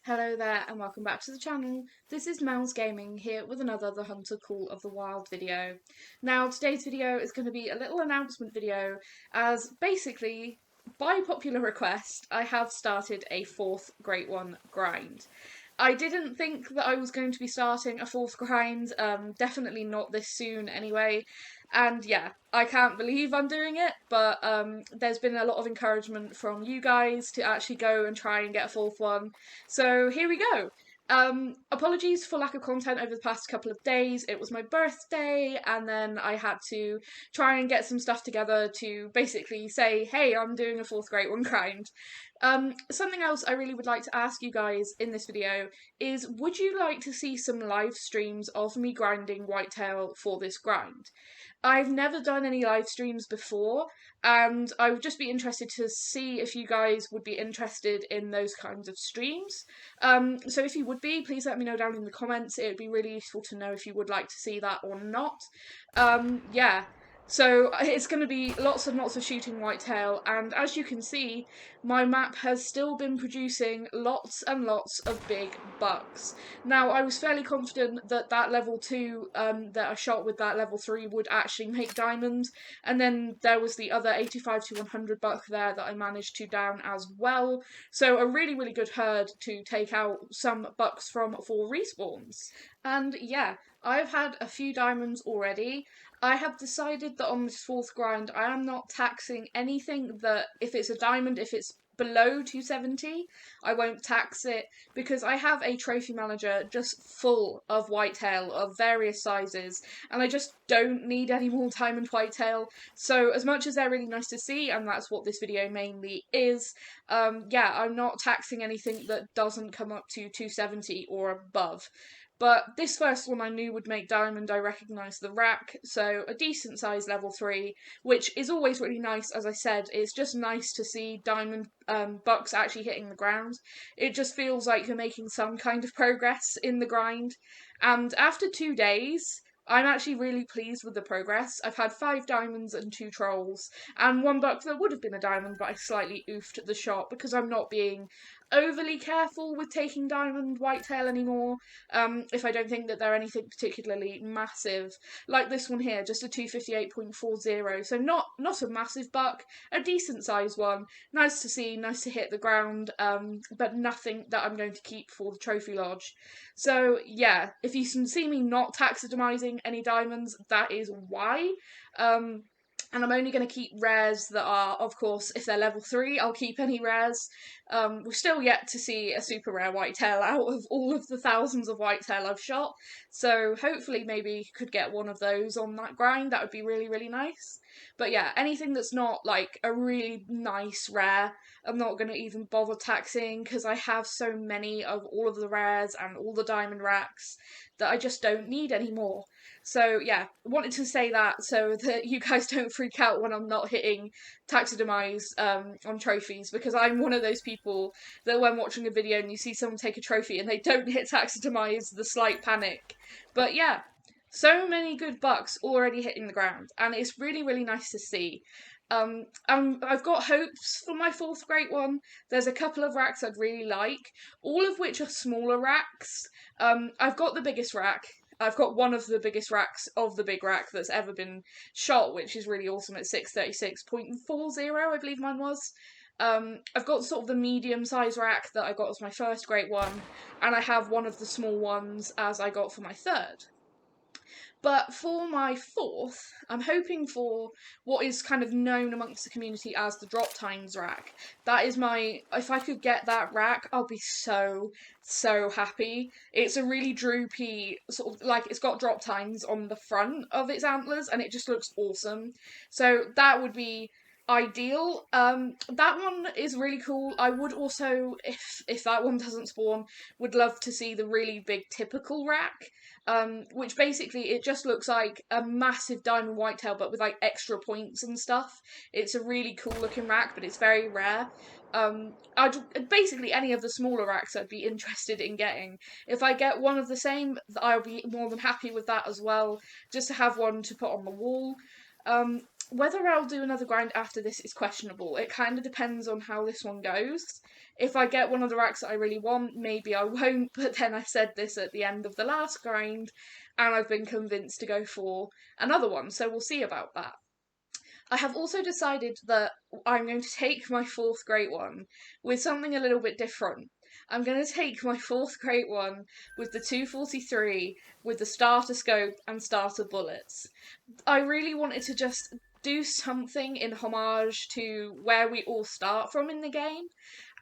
Hello there and welcome back to the channel. This is Mel's Gaming here with another The Hunter Call of the Wild video. Now today's video is going to be a little announcement video as basically by popular request I have started a fourth Great One grind. I didn't think that I was going to be starting a fourth grind, definitely not this soon anyway. And yeah, I can't believe I'm doing it, but there's been a lot of encouragement from you guys to actually go and try and get a fourth one. So here we go. Apologies for lack of content over the past couple of days. It was my birthday, and then I had to try and get some stuff together to basically say, hey, I'm doing a fourth Great One grind. Something else I really would like to ask you guys in this video is, would you like to see some live streams of me grinding whitetail for this grind? I've never done any live streams before, and I would just be interested to see if you guys would be interested in those kinds of streams. So if you would be, please let me know down in the comments. It would be really useful to know if you would like to see that or not. Yeah. So it's going to be lots and lots of shooting whitetail, and as you can see, my map has still been producing lots and lots of big bucks. Now, I was fairly confident that that level 2 that I shot with that level 3 would actually make diamond, and then there was the other 85 to 100 buck there that I managed to down as well. So a really, really good herd to take out some bucks from for respawns. And yeah, I've had a few diamonds already. I have decided that on this fourth grind, I am not taxing anything that, if it's a diamond, if it's below 270, I won't tax it because I have a trophy manager just full of whitetail of various sizes, and I just don't need any more diamond whitetail. So as much as they're really nice to see, and that's what this video mainly is, yeah, I'm not taxing anything that doesn't come up to 270 or above. But this first one I knew would make diamond. I recognised the rack, so a decent size level 3, which is always really nice. As I said, it's just nice to see diamond bucks actually hitting the ground. It just feels like you're making some kind of progress in the grind. And after 2 days, I'm actually really pleased with the progress. I've had 5 diamonds and 2 trolls, and 1 buck that would have been a diamond, but I slightly oofed the shot because I'm not being overly careful with taking diamond whitetail anymore. If I don't think that they're anything particularly massive, like this one here, just a 258.40, so not a massive buck, a decent sized one, nice to see, nice to hit the ground, but nothing that I'm going to keep for the trophy lodge. So yeah, if you can see me not taxidermizing any diamonds, that is why. And I'm only going to keep rares that are, of course, if they're level 3, I'll keep any rares. We're still yet to see a super rare whitetail out of all of the thousands of whitetail I've shot, so hopefully maybe could get one of those on that grind. That would be really, really nice. But yeah, anything that's not like a really nice rare, I'm not going to even bother taxing because I have so many of all of the rares and all the diamond racks that I just don't need anymore. So yeah, wanted to say that so that you guys don't freak out when I'm not hitting taxidermize on trophies, because I'm one of those people that when watching a video and you see someone take a trophy and they don't hit taxidermize, the slight panic. But yeah, so many good bucks already hitting the ground, and it's really, really nice to see. I've got hopes for my fourth Great One. There's a couple of racks I'd really like, all of which are smaller racks. I've got the biggest rack. I've got one of the biggest racks of the big rack that's ever been shot, which is really awesome at 636.40, I believe mine was. I've got sort of the medium size rack that I got as my first Great One, and I have one of the small ones as I got for my third. But for my fourth, I'm hoping for what is kind of known amongst the community as the drop times rack. That is my, if I could get that rack, I'll be so, so happy. It's a really droopy, sort of, like, it's got drop tines on the front of its antlers, and it just looks awesome. So that would be ideal. That one is really cool. I would also, if that one doesn't spawn, would love to see the really big typical rack, which basically it just looks like a massive diamond whitetail but with like extra points and stuff. It's a really cool looking rack, but it's very rare. I'd basically any of the smaller racks I'd be interested in getting. If I get one of the same, I'll be more than happy with that as well, just to have one to put on the wall. Whether I'll do another grind after this is questionable. It kind of depends on how this one goes. If I get one of the racks that I really want, maybe I won't, but then I said this at the end of the last grind, and I've been convinced to go for another one, so we'll see about that. I have also decided that I'm going to take my fourth great one with something a little bit different. I'm going to take my fourth great one with the 243, with the starter scope and starter bullets. I really wanted to just do something in homage to where we all start from in the game.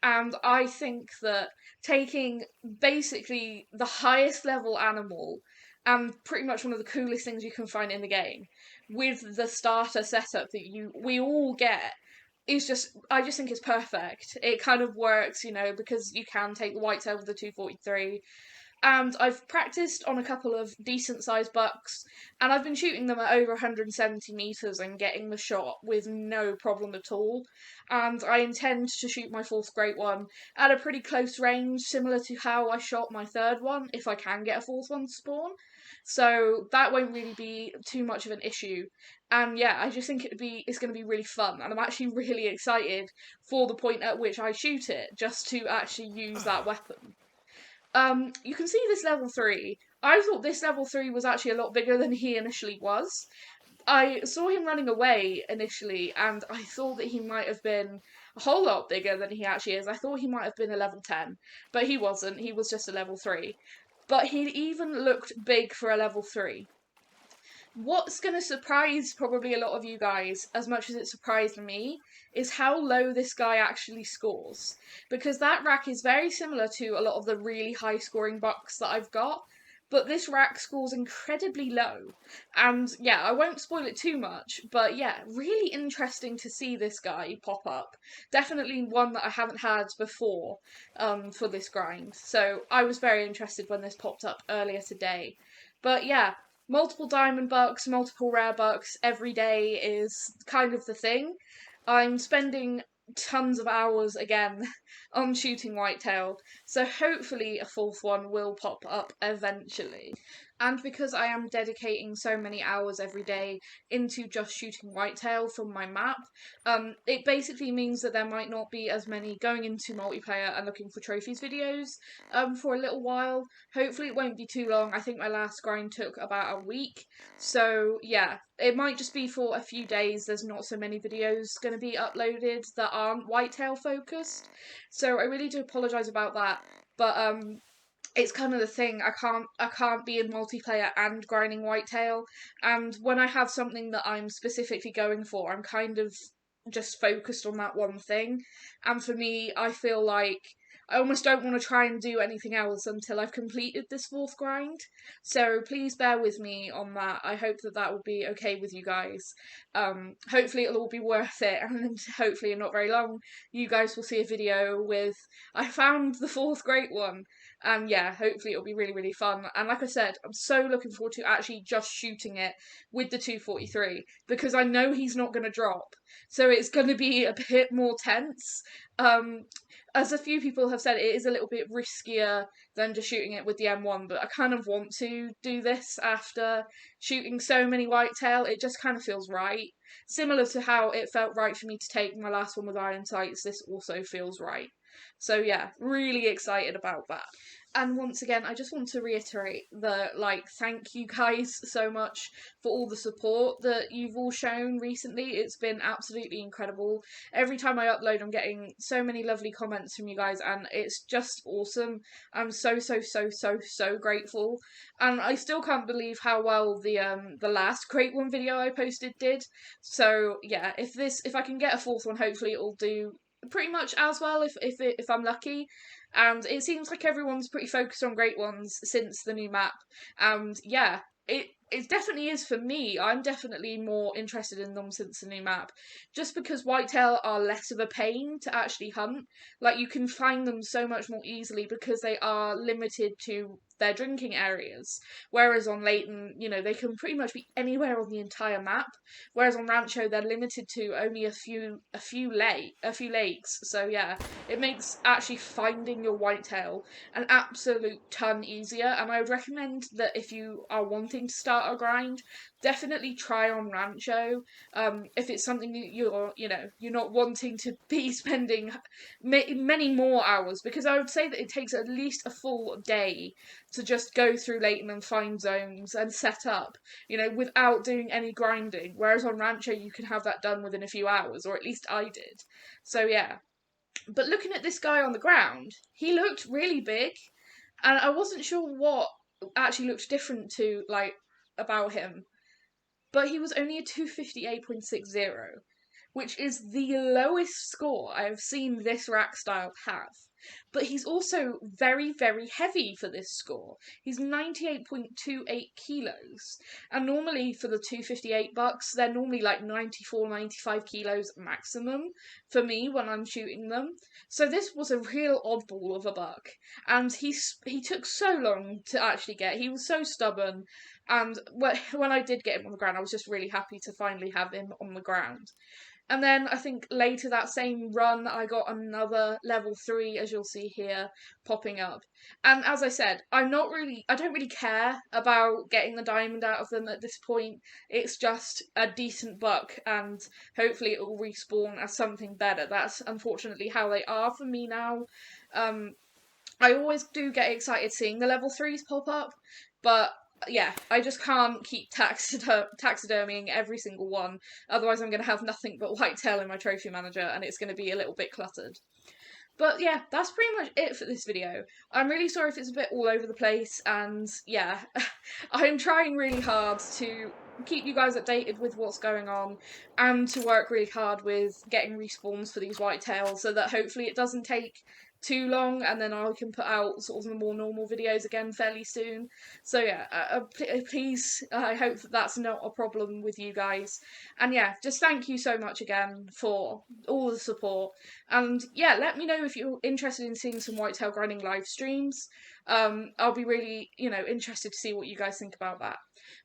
And I think that taking basically the highest level animal and pretty much one of the coolest things you can find in the game with the starter setup that we all get is just, I just think it's perfect. It kind of works, because you can take the whitetail with the 243, and I've practiced on a couple of decent sized bucks, and I've been shooting them at over 170 meters and getting the shot with no problem at all. And I intend to shoot my fourth great one at a pretty close range, similar to how I shot my third one, if I can get a fourth one to spawn. So that won't really be too much of an issue. And yeah, I just think it's going to be really fun, and I'm actually really excited for the point at which I shoot it, just to actually use that weapon. You can see this level 3. I thought this level 3 was actually a lot bigger than he initially was. I saw him running away initially, and I thought that he might have been a whole lot bigger than he actually is. I thought he might have been a level 10, but he wasn't. He was just a level 3. But he even looked big for a level 3. What's going to surprise probably a lot of you guys, as much as it surprised me, is how low this guy actually scores. Because that rack is very similar to a lot of the really high scoring bucks that I've got, but this rack scores incredibly low. And yeah, I won't spoil it too much, but yeah, really interesting to see this guy pop up. Definitely one that I haven't had before for this grind. So I was very interested when this popped up earlier today. But yeah, multiple diamond bucks, multiple rare bucks every day is kind of the thing. I'm spending tons of hours again on shooting whitetail, so hopefully a fourth one will pop up eventually. And because I am dedicating so many hours every day into just shooting whitetail from my map, it basically means that there might not be as many going into multiplayer and looking for trophies videos for a little while. Hopefully it won't be too long. I think my last grind took about a week, so yeah, it might just be for a few days. There's not so many videos going to be uploaded that aren't whitetail focused, so I really do apologise about that. But it's kind of the thing. I can't be in multiplayer and grinding whitetail, and when I have something that I'm specifically going for, I'm kind of just focused on that one thing. And for me, I feel like I almost don't want to try and do anything else until I've completed this fourth grind. So please bear with me on that. I hope that that will be okay with you guys. Hopefully it'll all be worth it, and hopefully in not very long you guys will see a video with I found the fourth great one. And yeah, hopefully it'll be really, really fun. And like I said, I'm so looking forward to actually just shooting it with the 243, because I know he's not going to drop. So it's going to be a bit more tense. As a few people have said, it is a little bit riskier than just shooting it with the M1, but I kind of want to do this after shooting so many whitetail. It just kind of feels right. Similar to how it felt right for me to take my last one with iron sights, this also feels right. So yeah, really excited about that. And once again, I just want to reiterate that, thank you guys so much for all the support that you've all shown recently. It's been absolutely incredible. Every time I upload, I'm getting so many lovely comments from you guys, and it's just awesome. I'm so, so, so, so, so grateful. And I still can't believe how well the last Great One video I posted did. So yeah, if I can get a fourth one, hopefully it'll do pretty much as well if I'm lucky. And it seems like everyone's pretty focused on Great Ones since the new map. And yeah, it definitely is for me. I'm definitely more interested in them since the new map, just because whitetail are less of a pain to actually hunt. Like, you can find them so much more easily because they are limited to their drinking areas. Whereas on Layton, they can pretty much be anywhere on the entire map. Whereas on Rancho, they're limited to only a few lakes. So yeah, it makes actually finding your whitetail an absolute ton easier. And I would recommend that if you are wanting to start start a grind, definitely try on Rancho. If it's something that you're not wanting to be spending many more hours, because I would say that it takes at least a full day to just go through Layton and find zones and set up, without doing any grinding. Whereas on Rancho, you can have that done within a few hours, or at least I did. So yeah. But looking at this guy on the ground, he looked really big, and I wasn't sure what actually looked different to about him. But he was only a 258.60, which is the lowest score I have seen this rack style have. But he's also very, very heavy for this score. He's 98.28 kilos. And normally for the 258 bucks, they're normally like 94, 95 kilos maximum for me when I'm shooting them. So this was a real oddball of a buck. And he took so long to actually get. He was so stubborn. And when I did get him on the ground, I was just really happy to finally have him on the ground. And then I think later that same run, I got another level 3, as you'll see here, popping up. And as I said, I don't really care about getting the diamond out of them at this point. It's just a decent buck, and hopefully it will respawn as something better. That's unfortunately how they are for me now. I always do get excited seeing the level 3s pop up, but yeah, I just can't keep taxidermying every single one. Otherwise, I'm going to have nothing but whitetail in my trophy manager, and it's going to be a little bit cluttered. But yeah, that's pretty much it for this video. I'm really sorry if it's a bit all over the place, and yeah, I'm trying really hard to keep you guys updated with what's going on, and to work really hard with getting respawns for these whitetails, so that hopefully it doesn't take too long, and then I can put out sort of the more normal videos again fairly soon. So yeah, please, I hope that's not a problem with you guys. And yeah, just thank you so much again for all the support. And yeah, let me know if you're interested in seeing some whitetail grinding live streams. I'll be really, interested to see what you guys think about that.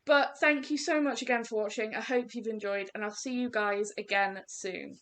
But thank you so much again for watching. I hope you've enjoyed, and I'll see you guys again soon.